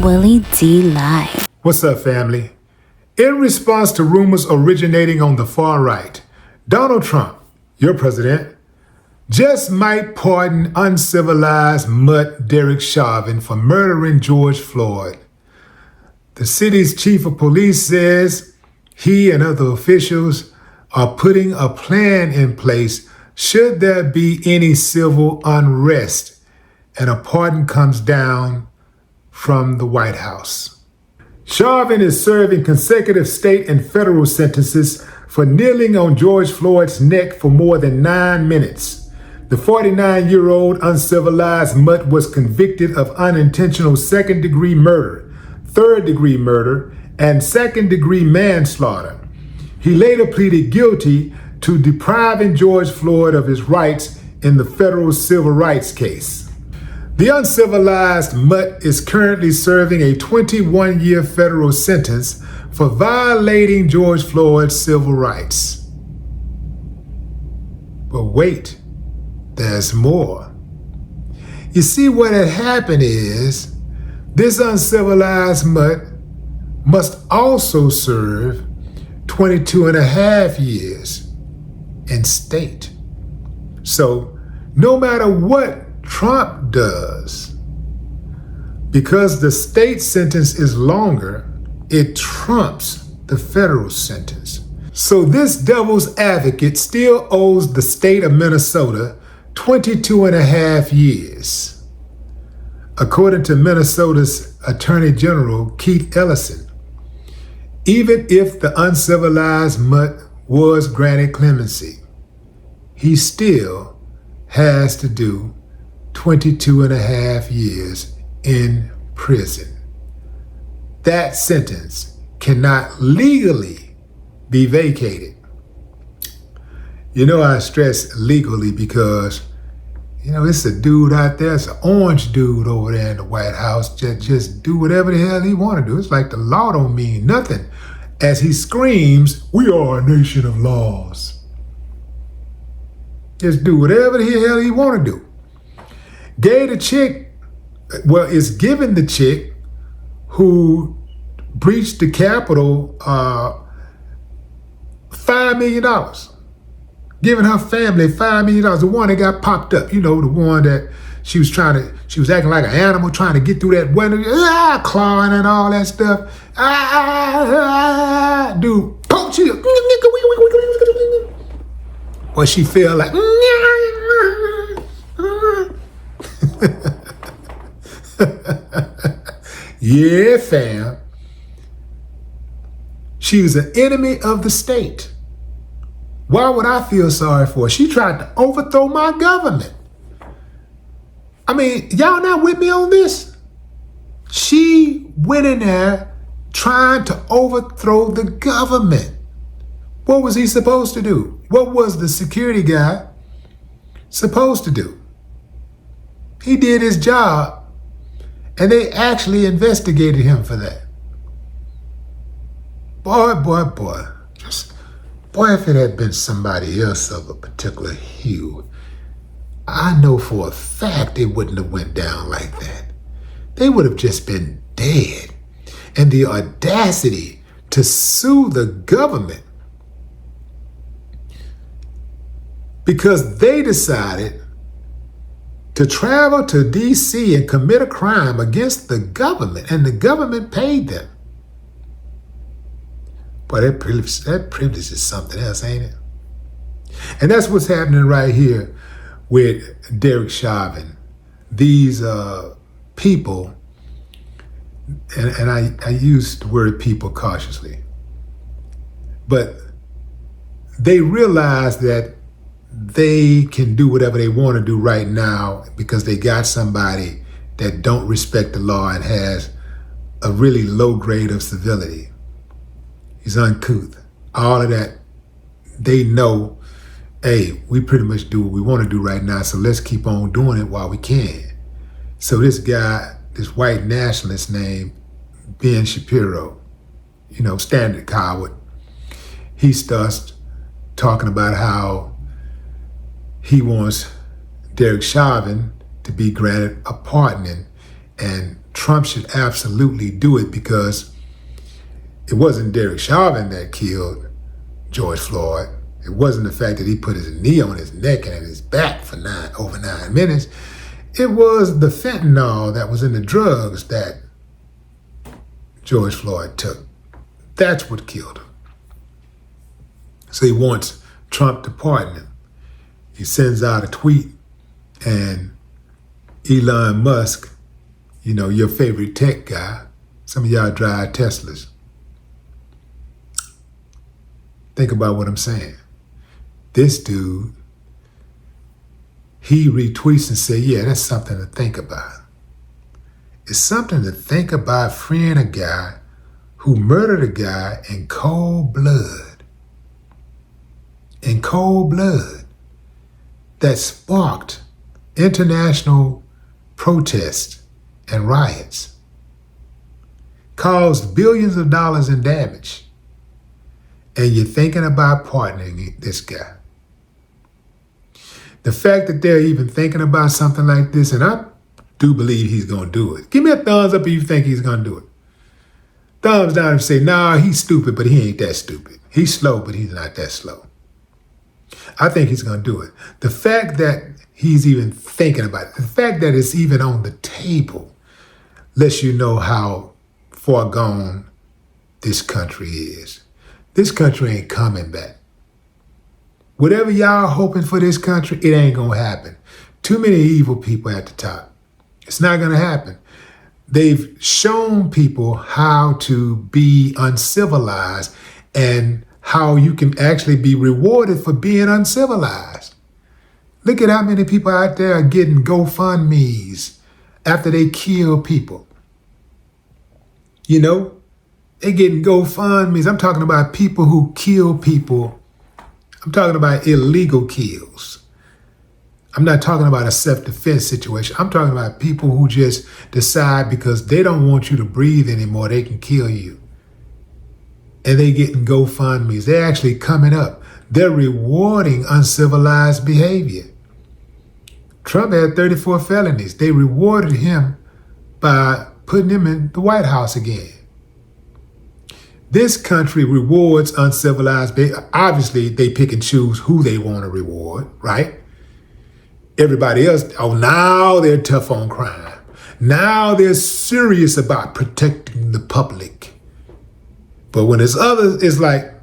Willie D. Live. What's up, family? In response to rumors originating on the far right, Donald Trump, your president, just might pardon uncivilized mutt Derek Chauvin for murdering George Floyd. The city's chief of police says he and other officials are putting a plan in place should there be any civil unrest and a pardon comes down from the White House. Chauvin is serving consecutive state and federal sentences for kneeling on George Floyd's neck for more than 9 minutes. The 49-year-old uncivilized mutt was convicted of unintentional second-degree murder, third-degree murder, and second-degree manslaughter. He later pleaded guilty to depriving George Floyd of his rights in the federal civil rights case. The uncivilized mutt is currently serving a 21-year federal sentence for violating George Floyd's civil rights. But wait, there's more. You see, what had happened is this uncivilized mutt must also serve 22 and a half years in state. So no matter what Trump does, because the state sentence is longer, it trumps the federal sentence. So this devil's advocate still owes the state of Minnesota 22 and a half years. According to Minnesota's Attorney General, Keith Ellison, even if the uncivilized mutt was granted clemency, he still has to do 22 and a half years in prison. That sentence cannot legally be vacated. You know, I stress legally because, it's a dude out there, it's an orange dude over there in the White House, just do whatever the hell he want to do. It's like the law don't mean nothing. As he screams, "We are a nation of laws." Just do whatever the hell he want to do. Is giving the chick who breached the Capitol $5 million. Giving her family $5 million. The one that got popped up, the one that she was acting like an animal trying to get through that window, clawing and all that stuff. Dude, poke she. Or she feel like, yeah, fam. She was an enemy of the state. Why would I feel sorry for her? She tried to overthrow my government. I mean, y'all not with me on this? She went in there trying to overthrow the government. What was he supposed to do? What was the security guy supposed to do? He did his job, and they actually investigated him for that. Boy, if it had been somebody else of a particular hue, I know for a fact it wouldn't have went down like that. They would have just been dead. And the audacity to sue the government because they decided to travel to D.C. and commit a crime against the government, and the government paid them. But that privilege is something else, ain't it? And that's what's happening right here with Derek Chauvin. These people, and I use the word people cautiously, but they realize that they can do whatever they want to do right now because they got somebody that don't respect the law and has a really low grade of civility. He's uncouth. All of that, they know, hey, we pretty much do what we want to do right now, so let's keep on doing it while we can. So this guy, this white nationalist named Ben Shapiro, standard coward, he starts talking about how he wants Derek Chauvin to be granted a pardoning And Trump should absolutely do it, because it wasn't Derek Chauvin that killed George Floyd. It wasn't the fact that he put his knee on his neck and his back for over 9 minutes. It was the fentanyl that was in the drugs that George Floyd took. That's what killed him. So he wants Trump to pardon him. He sends out a tweet, and Elon Musk, you know, your favorite tech guy, some of y'all drive Teslas. Think about what I'm saying. This dude, he retweets and says, yeah, that's something to think about. It's something to think about freeing a guy who murdered a guy in cold blood. In cold blood. That sparked international protests and riots. Caused billions of dollars in damage. And you're thinking about pardoning this guy. The fact that they're even thinking about something like this, and I do believe he's going to do it. Give me a thumbs up if you think he's going to do it. Thumbs down if you say, nah, he's stupid, but he ain't that stupid. He's slow, but he's not that slow. I think he's going to do it. The fact that he's even thinking about it, the fact that it's even on the table, lets you know how far gone this country is. This country ain't coming back. Whatever y'all hoping for this country, it ain't going to happen. Too many evil people at the top. It's not going to happen. They've shown people how to be uncivilized and how you can actually be rewarded for being uncivilized. Look at how many people out there are getting GoFundMes after they kill people. You know, they're getting GoFundMes. I'm talking about people who kill people. I'm talking about illegal kills. I'm not talking about a self-defense situation. I'm talking about people who just decide because they don't want you to breathe anymore, they can kill you. And they getting GoFundMes. They're actually coming up. They're rewarding uncivilized behavior. Trump had 34 felonies. They rewarded him by putting him in the White House again. This country rewards uncivilized behavior. Obviously, they pick and choose who they want to reward, right? Everybody else, oh, now they're tough on crime. Now they're serious about protecting the public. But when it's others, it's like,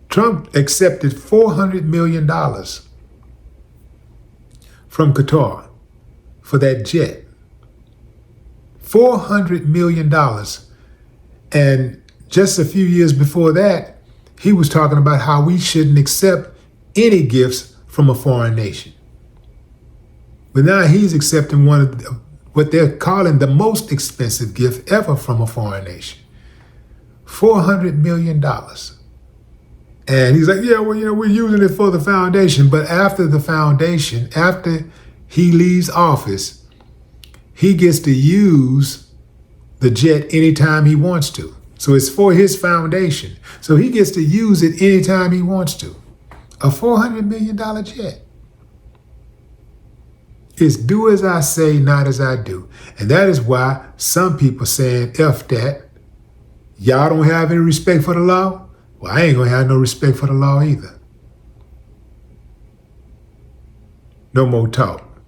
Trump accepted $400 million from Qatar for that jet. $400 million. And just a few years before that, he was talking about how we shouldn't accept any gifts from a foreign nation. But now he's accepting one of what they're calling the most expensive gift ever from a foreign nation. $400 million. And he's like, yeah, well, you know, we're using it for the foundation. But after the foundation, after he leaves office, he gets to use the jet anytime he wants to. So it's for his foundation. So he gets to use it anytime he wants to. A $400 million jet. It's do as I say, not as I do. And that is why some people saying, F that. Y'all don't have any respect for the law? Well, I ain't gonna have no respect for the law either. No more talk.